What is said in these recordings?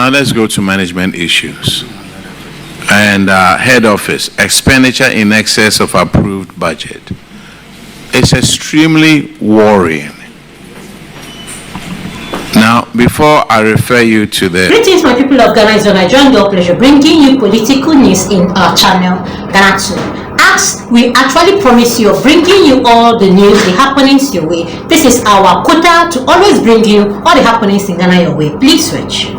Now let's go to management issues. And head office, expenditure in excess of approved budget. It's extremely worrying. Now, before I refer you to the... Greetings, my people of Ghana. It's a Nigerian girl pleasure bringing you political news in our channel, Ghanatube. As we actually promise you of bringing you all the news, the happenings your way. This is our quota to always bring you all the happenings in Ghana your way. Please switch.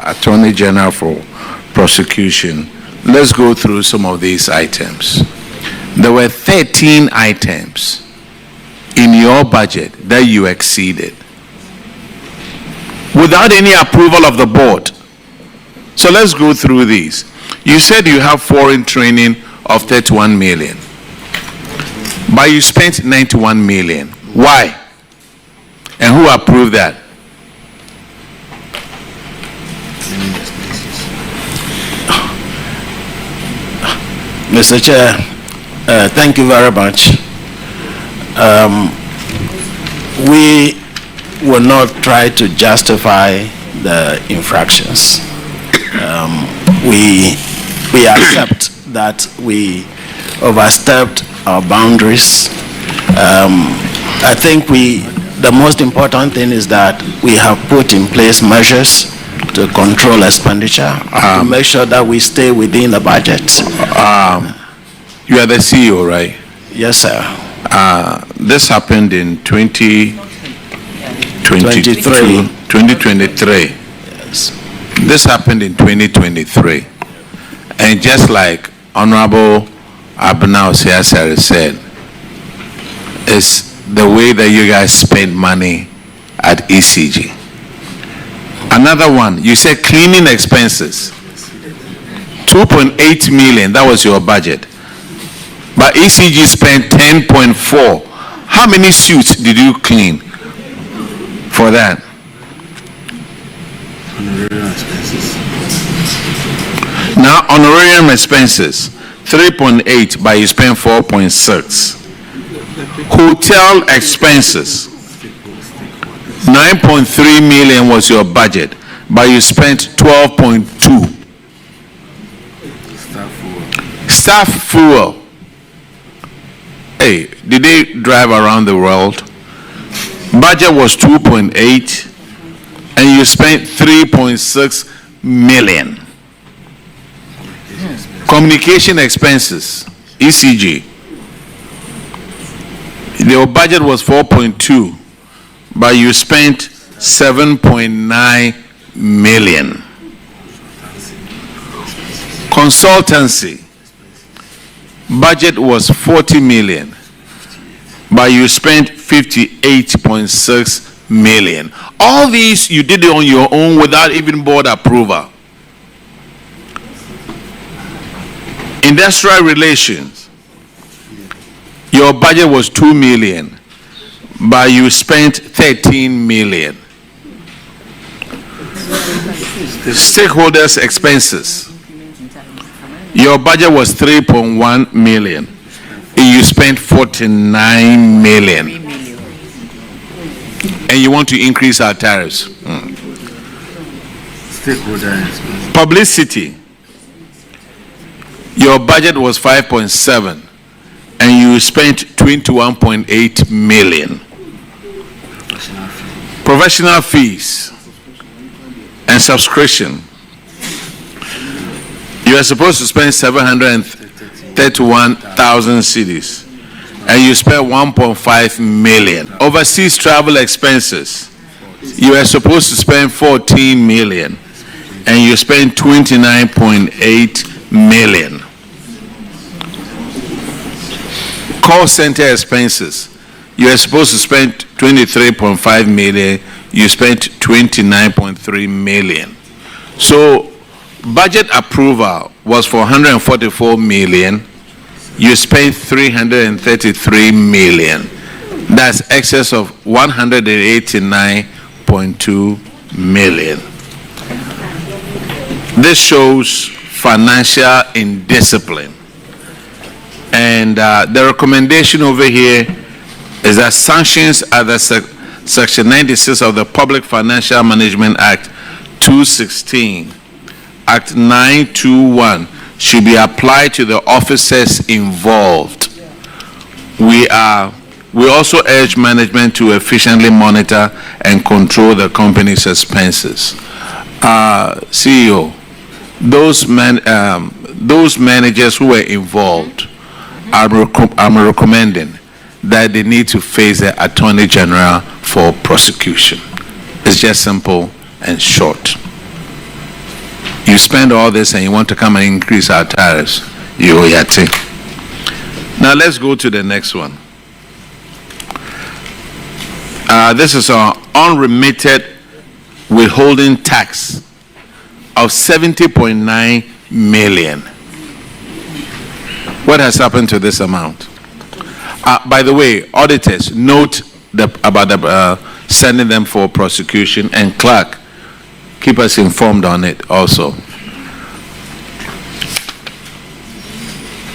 Attorney General for Prosecution. Let's go through some of these items. There were 13 items in your budget that you exceeded without any approval of the board. So let's go through these. You said you have foreign training of 31 million, but you spent 91 million. Why? And who approved that? Mr. Chair, thank you very much. We will not try to justify the infractions. We accept that we overstepped our boundaries. I think the most important thing is that we have put in place measures to control expenditure, to make sure that we stay within the budget. You are the CEO, right? Yes, sir. This happened in 2023. Yes. This happened in 2023. And just like Honorable Abnao Siasari said, it's the way that you guys spend money at ECG. Another one, you said cleaning expenses. 2.8 million, that was your budget. But ECG spent 10.4. How many suits did you clean for that? Honorarium expenses. Now, honorarium expenses, 3.8, but you spent 4.6. Hotel expenses, 9.3 million was your budget, but you spent 12.2. Staff fuel. Hey, did they drive around the world? Budget was 2.8, and you spent 3.6 million. Communication expenses, ECG. Your budget was 4.2, but you spent 7.9 million. Consultancy. Budget was 40 million, but you spent 58.6 million. All these you did it on your own without even board approval. Industrial relations. Your budget was 2 million, but you spent 13 million. Stakeholders' expenses. Your budget was 3.1 million. You spent 49 million. And you want to increase our tariffs. Publicity. Your budget was 5.7 and you spent 21.8 million. Professional fees and subscription. You are supposed to spend 731,000 cedis and you spent 1.5 million. Overseas travel expenses. You are supposed to spend 14 million and you spent 29.8 million. Call center expenses. You are supposed to spend 23.5 million. You spent 29.3 million. So budget approval was for 144 million. You spent 333 million. That's excess of 189.2 million. This shows financial indiscipline. And the recommendation over here is that sanctions under Section 96 of the Public Financial Management Act 2016, Act 921, should be applied to the officers involved. We also urge management to efficiently monitor and control the company's expenses. CEO, those managers who were involved, I'm recommending that they need to face the Attorney General for prosecution. It's just simple and short. You spend all this and you want to come and increase our tariffs, you owe your thing. Now let's go to the next one. This is our unremitted withholding tax of 70.9 million. What has happened to this amount? By the way, auditors, note about sending them for prosecution, and clerk, keep us informed on it also.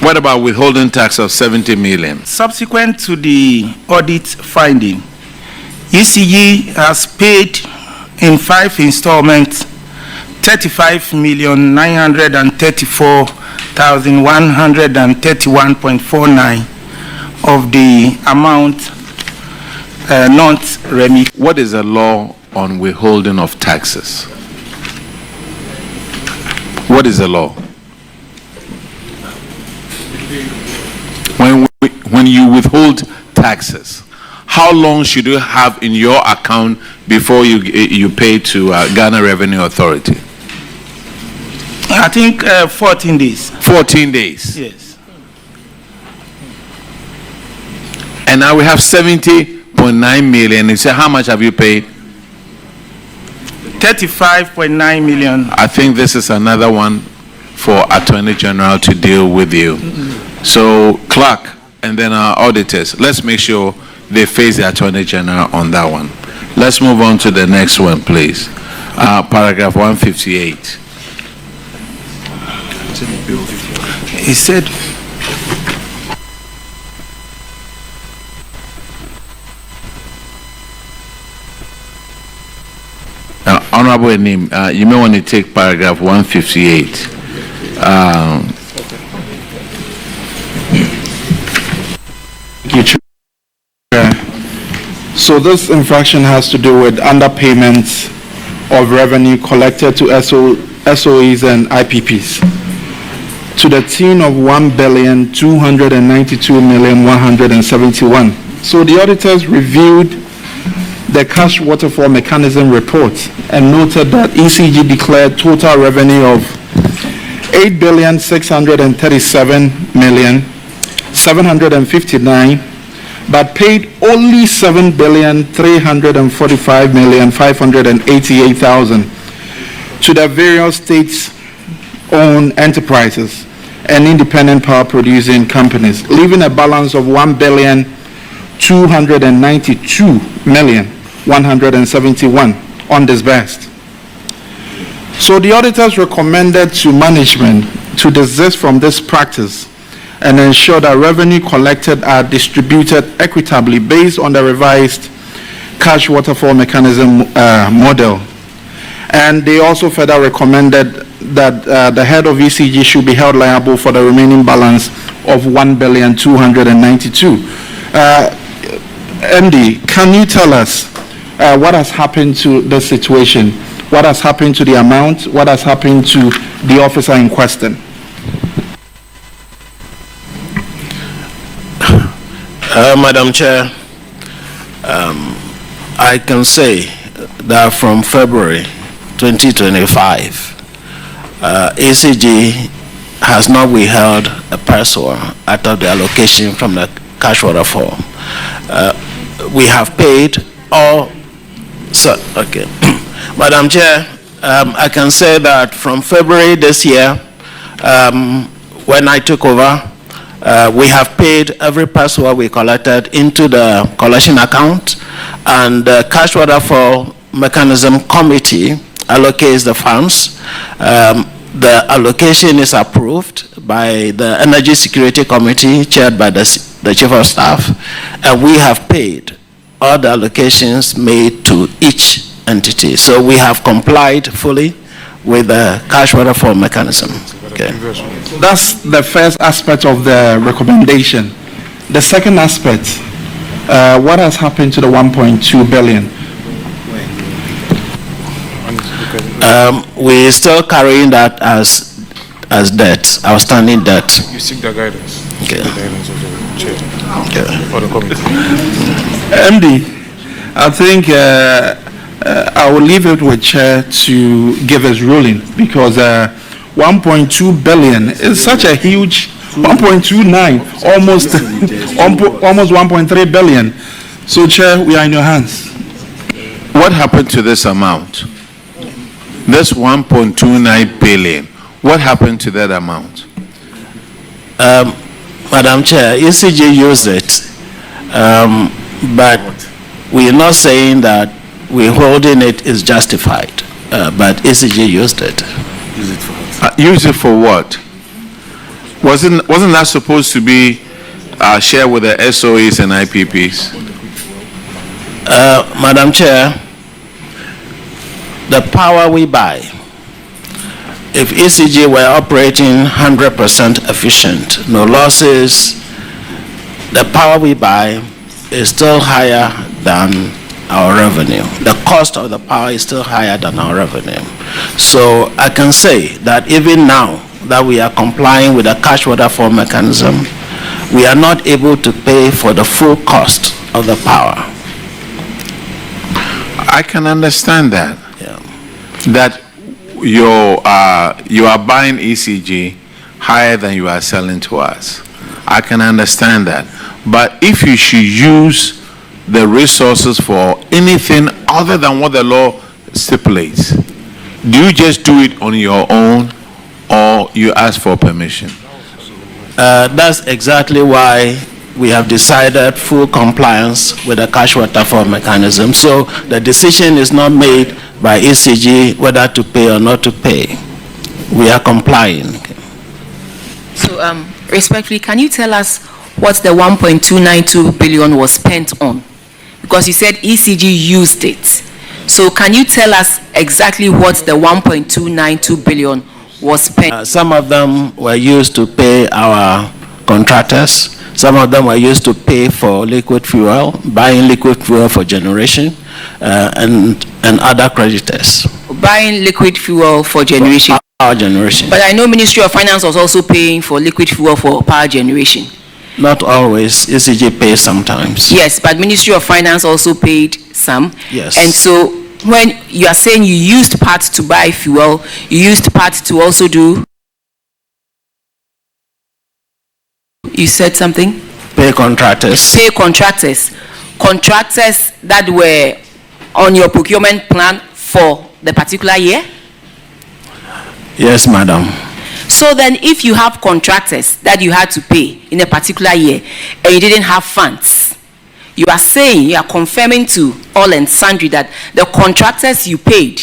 What about withholding tax of 70 million? Subsequent to the audit finding, ECG has paid in 5 installments 35,934,131.49 of the amount not remitted. What is the law on withholding of taxes? What is the law? When you withhold taxes, how long should you have in your account before you pay to Ghana Revenue Authority? I think 14 days. 14 days. Yes. And now we have 70.9 million. You say, how much have you paid? 35.9 million. I think this is another one for Attorney General to deal with you. So, clerk and then our auditors, let's make sure they face the Attorney General on that one. Let's move on to the next one, please. Paragraph 158. He said, Honorable Enim, you may want to take paragraph 158. So this infraction has to do with underpayments of revenue collected to SOEs and IPPs to the tune of 1,292,171. So the auditors reviewed the cash waterfall mechanism report and noted that ECG declared total revenue of 8,637,759, but paid only 7,345,588,000 to the various states-owned enterprises and independent power producing companies, leaving a balance of 1,292,171 undisbursed. So the auditors recommended to management to desist from this practice and ensure that revenue collected are distributed equitably based on the revised cash waterfall mechanism model. And they also further recommended that the head of ECG should be held liable for the remaining balance of 1,292,000. MD, can you tell us what has happened to the situation? What has happened to the amount? What has happened to the officer in question? Madam Chair, I can say that from February 2025, ECG has not withheld a peso out of the allocation from the cash waterfall. We have paid all. So, okay. Madam Chair, I can say that from February this year, when I took over, we have paid every peso we collected into the collection account, and the cash waterfall mechanism committee allocates the funds. The allocation is approved by the Energy Security Committee chaired by the the chief of staff, and we have paid all the allocations made to each entity. So we have complied fully with the cash waterfall mechanism. Okay. That's the first aspect of the recommendation. The second aspect, what has happened to the 1.2 billion? We still carrying that as debt, outstanding debt. You seek the guidance. Okay. The guidance of the chair Okay. or the committee. MD, I think I will leave it with Chair to give his ruling, because 1.2 billion is such a huge 1.29, almost 1.3 billion. So, Chair, we are in your hands. What happened to this amount? This 1.29 billion, what happened to that amount? Madam Chair, ECG used it, but we are not saying that withholding it is justified, but ECG used it. Use it for what? Wasn't that supposed to be shared with the SOEs and IPPs? Madam Chair, the power we buy, if ECG were operating 100% efficient, no losses, the power we buy is still higher than our revenue. The cost of the power is still higher than our revenue. So I can say that even now that we are complying with the cash waterfall mechanism, we are not able to pay for the full cost of the power. I can understand that. Yeah. That you are buying ECG higher than you are selling to us. I can understand that. But if you should use the resources for anything other than what the law stipulates, do you just do it on your own or you ask for permission? That's exactly why we have decided full compliance with the cash waterfall mechanism. So the decision is not made by ECG whether to pay or not to pay. We are complying. So, respectfully, can you tell us what the 1.292 billion was spent on? Because you said ECG used it. So can you tell us exactly what the 1.292 billion was spent? Some of them were used to pay our contractors. Some of them were used to pay for liquid fuel, buying liquid fuel for generation, and other creditors. Buying liquid fuel for generation. Power generation. But I know Ministry of Finance was also paying for liquid fuel for power generation. Not always. ECG pays sometimes. Yes, but Ministry of Finance also paid some. Yes. And so when you are saying you used parts to buy fuel, you used parts to also do... You said something? Pay contractors. Pay contractors. Contractors that were on your procurement plan for the particular year? Yes, madam. So then if you have contractors that you had to pay in a particular year and you didn't have funds, you are saying, you are confirming to all and sundry that the contractors you paid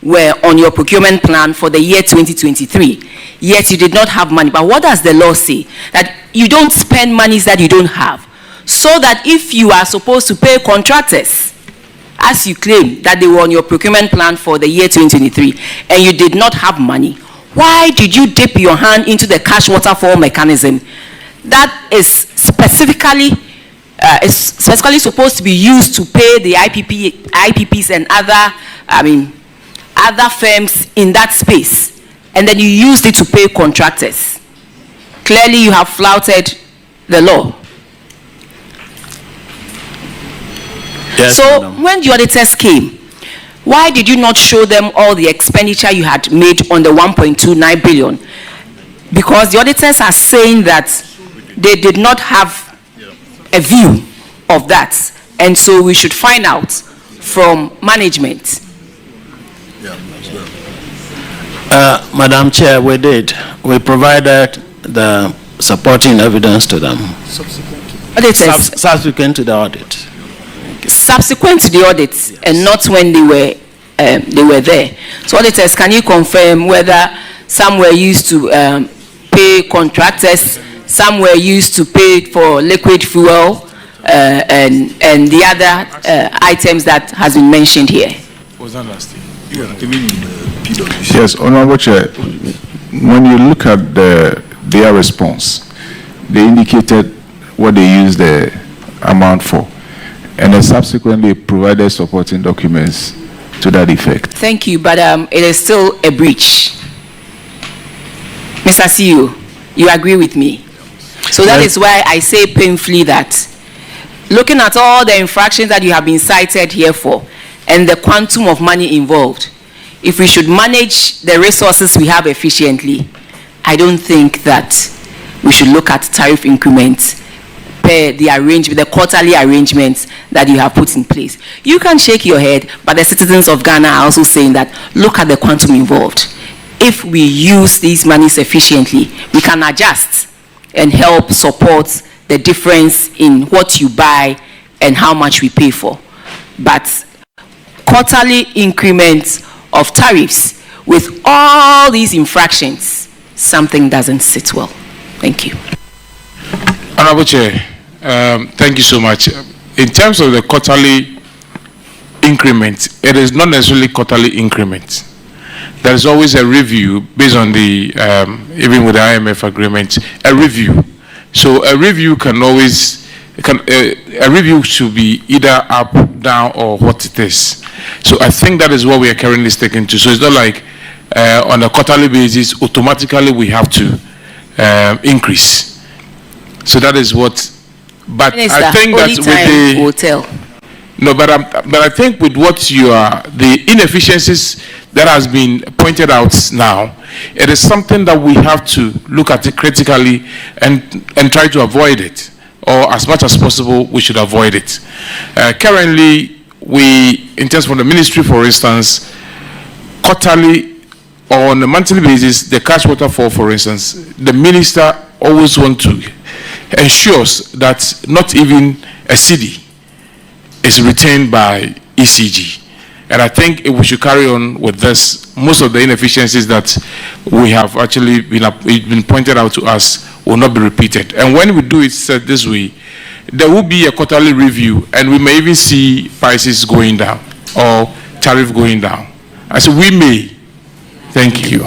were on your procurement plan for the year 2023, yet you did not have money. But what does the law say? That you don't spend monies that you don't have. So that if you are supposed to pay contractors, as you claim that they were on your procurement plan for the year 2023, and you did not have money, why did you dip your hand into the cash waterfall mechanism that is specifically supposed to be used to pay the IPPs and other firms in that space, and then you used it to pay contractors? Clearly, you have flouted the law. Yes, so madam. when the auditors came, why did you not show them all the expenditure you had made on the 1.29 billion? Because the auditors are saying that they did not have a view of that. And so we should find out from management. Madam Chair, we did. We provided the supporting evidence to them. Auditors, Subsequent to the audit. subsequent to the audit, and not when they were there. So auditors, can you confirm whether some were used to pay contractors some were used to pay for liquid fuel, and the other items that has been mentioned here. Was that last year? Yes, Honorable Chair, when you look at their response, they indicated what they used the amount for, and then subsequently provided supporting documents to that effect. Thank you, but it is still a breach. Mr. CEO, you agree with me? So that is why I say painfully that looking at all the infractions that you have been cited here for and the quantum of money involved, if we should manage the resources we have efficiently, I don't think that we should look at tariff increments per the arrangement, the quarterly arrangements that you have put in place. You can shake your head, but the citizens of Ghana are also saying that look at the quantum involved. If we use these monies efficiently, we can adjust and help support the difference in what you buy and how much we pay for. But quarterly increments of tariffs with all these infractions, something doesn't sit well. Thank you. Honorable Chair, thank you so much. In terms of the quarterly increment, it is not necessarily quarterly increment. There is always a review based on the, even with the IMF agreement, a review. So a review can always, a review should be either up, down, or what it is. So I think that is what we are currently sticking to. So it's not like on a quarterly basis, automatically we have to increase. So that is what, but Minister, I think that with the hotel. No, but I think with what you are, the inefficiencies that has been pointed out now, it is something that we have to look at it critically and try to avoid it, or as much as possible we should avoid it. Currently, we, in terms of the ministry, for instance, quarterly or on a monthly basis, the cash waterfall, for instance, the minister always wants to ensures that not even a cedi is retained by ECG. And I think if we should carry on with this, most of the inefficiencies that we have actually been pointed out to us will not be repeated. And when we do it said this way, there will be a quarterly review, and we may even see prices going down or tariff going down. I said we may. Thank you.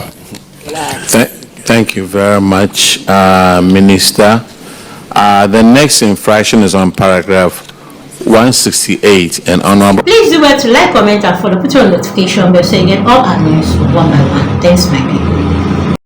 Thank you very much, Minister. The next infraction is on paragraph 168 and Honorable. Please do well to like, comment, and follow. Put on notification bell so you get all our news one by one. Thanks, my people.